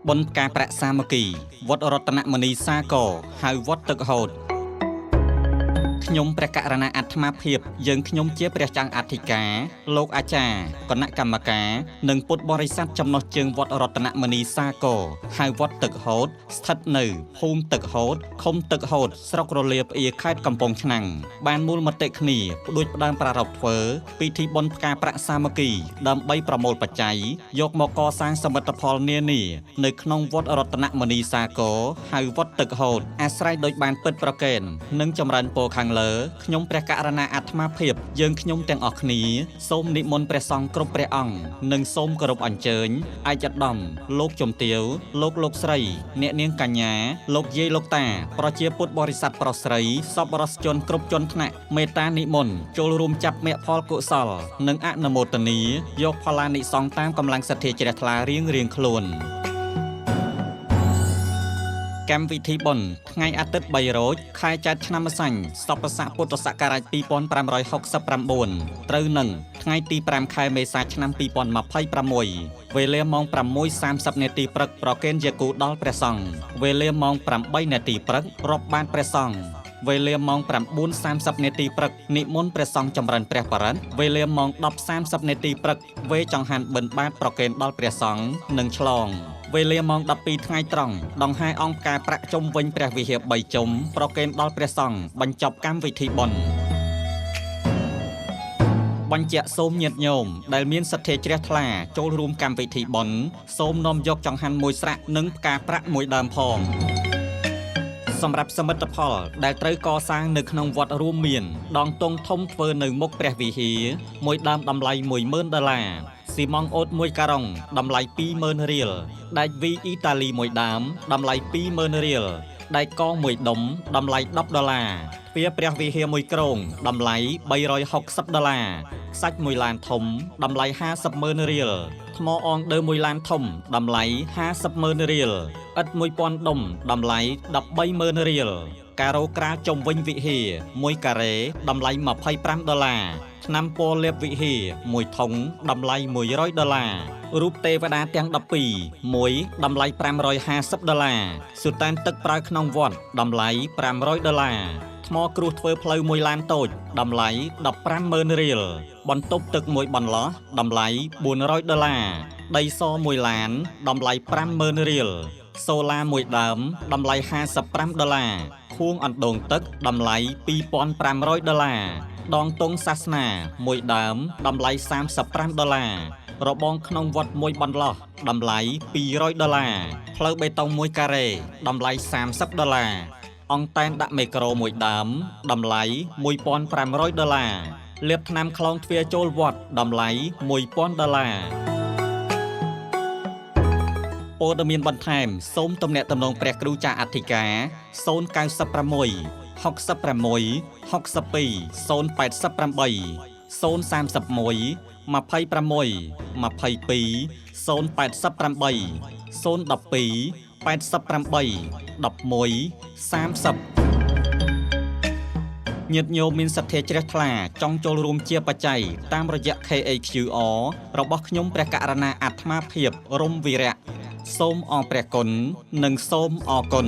បនផ្កាប្រាក់សាមគ្គីវត្តរតនមនីសាគរហៅវត្តទឹកហូតខ្ញុំព្រះករណីអាត្មាភាពយើងខ្ញុំជាព្រះចៅអធិការលោកអាចារ្យគណៈកម្មការនិងពុទ្ធបរិស័ទចំណុះជើងវត្តរតនមនីសាគរហៅវត្តទឹកហូតស្ថិតនៅភូមិទឹកហូតឃុំទឹកហូតស្រុករលាផ្អៀខេត្តកំពង់ឆ្នាំងបានមូលមតិគ្នាផ្ដួចផ្ដើមប្រារព្ធធ្វើពិធីបុណ្យផ្កាប្រាក់សាមគ្គីដើម្បីប្រមូលបច្ច័យយកមកកសាងសមិទ្ធផលនានានៅក្នុងវត្តរតនមនីសាគរហៅវត្តទឹកហូតអាស្រ័យដោយបានពិតប្រកេននិងចម្រើនពរខាងលើខ្ញុំព្រះករណីអាត្មាភាពយើងខ្ញុំទាំងអស់គ្នាសូមនិមន្តព្រះសង្ឃគ្រប់ព្រះអង្គនិងសូមគោរពអញ្ជើញឯកឧត្តមលោកជំទាវលោកស្រីអ្នកនាងកញ្ញាលោកយាយលោកតាប្រជាពុទ្ធបរិស័ទប្រុសស្រីសពរសជនគ្រប់ជនថ្នាក់មេត្តានិមន្តចូលរួមចាប់មគ្គផលកុសលនិងអនុមោទនាយកផល្លានិសង្ឃតាមកម្លាំងសទ្ធាជ្រះថ្លារៀងខ្លួនកម្មវិធីបុណ្យថ្ងៃអាទិត្យ3រោចខែចែកឆ្នាំម្សាញ់សព្វស័កពុទ្ធសករាជ2569ត្រូវនឹងថ្ងៃទី5ខែមេសាឆ្នាំ2026វេលាម៉ោង 6:30 នាទីព្រឹកប្រគេនជាគូដល់ព្រះសង្ឃវេលាម៉ោង 8 នាទីព្រឹករាប់បាតព្រះសង្ឃវេលាម៉ោង 9:30 នាទីព្រឹកនិមន្តព្រះសង្ឃចម្រើនព្រះបរិត្តវេលាម៉ោង 10:30 នាទីព្រឹកវេចង្ហាន់បិណ្ឌបាតប្រគេនដល់ព្រះសង្ឃនិងឆ្លងវេលាម៉ោង 12 ថ្ងៃត្រង់ដង្ហែអង្គផ្កាប្រាក់ជុំវិញព្រះវិហារ3ជុំប្រគេនដល់ព្រះសង្ឃបញ្ចប់កម្មវិធីបុណ្យបញ្ជាក់សូមញាតិញោមដែលមានសទ្ធាជ្រះថ្លាចូលរួមកម្មវិធីបុណ្យសូមនាំយកចង្ហាន់មួយស្រាក់និងផ្កាប្រាក់មួយដើមផងសម្រាប់សមិទ្ធផលដែលត្រូវកសាងនៅក្នុងវត្តរួមមានដងតុងធំធ្វើនៅមុខព្រះវិហារមួយដើមតម្លៃ$10,000ស៊ីម៉ង់អូតមួយការុងតម្លៃ$20,000រៀលដែកវីអ៊ីតាលីមួយដើមតម្លៃ$20,000រៀលដែកកងមួយដុំតម្លៃ$10ទ្វារព្រះវិហារមួយគ្រោងតម្លៃ$360ខ្សាច់មួយឡានធំតម្លៃ$50,000រៀលថ្មអងដើមួយឡានធំតម្លៃ$50,000រៀលឥដ្ឋ1000ដុំតម្លៃ$13,000រៀលការ៉ូក្រាលជុំវិញវិហារមួយការ៉េតម្លៃ$25ថ្នាំពណ៌លាបវិហារមួយថុងតម្លៃ$100រូបទេវតាទាំង12មួយតម្លៃ$550សុតានទឹកប្រើក្នុងវត្តតម្លៃ$500ថ្មគ្រួសធ្វើផ្លូវមួយឡានតូចតម្លៃ$15,000រៀលបន្ទប់ទឹកមួយបន្លោះតម្លៃ$400ដីសមួយឡានតម្លៃ$50,000រៀលសូឡាមួយដើមតម្លៃ$55ខួងអណ្ដូងទឹកតម្លៃ$2,500ដងតុងសាសនាមួយដើមតម្លៃ$35របងក្នុងវត្តមួយបន្លោះតម្លៃ$200ផ្លូវបេតុងមួយការ៉េតម្លៃ$30អង្តែនដាក់មេក្រូមួយដើមតម្លៃ$1,500លាបថ្នាំខ្លងទ្វារចូលវត្តតម្លៃ$1,000ព័ត៌មានបន្ថែមសូមទំនាក់ទំនងព្រះគ្រូចាស់អធិការ096 66 62 088 031 26 22 088 012 88 11 30ញាតិញោមមានសទ្ធាជ្រះថ្លាចង់ចូលរួមជាបច្ច័យតាមរយៈ KHQR របស់ខ្ញុំព្រះករណីអាត្មាភាពរំវីរៈសូមអរព្រះគុណនិងសូមអរគុណ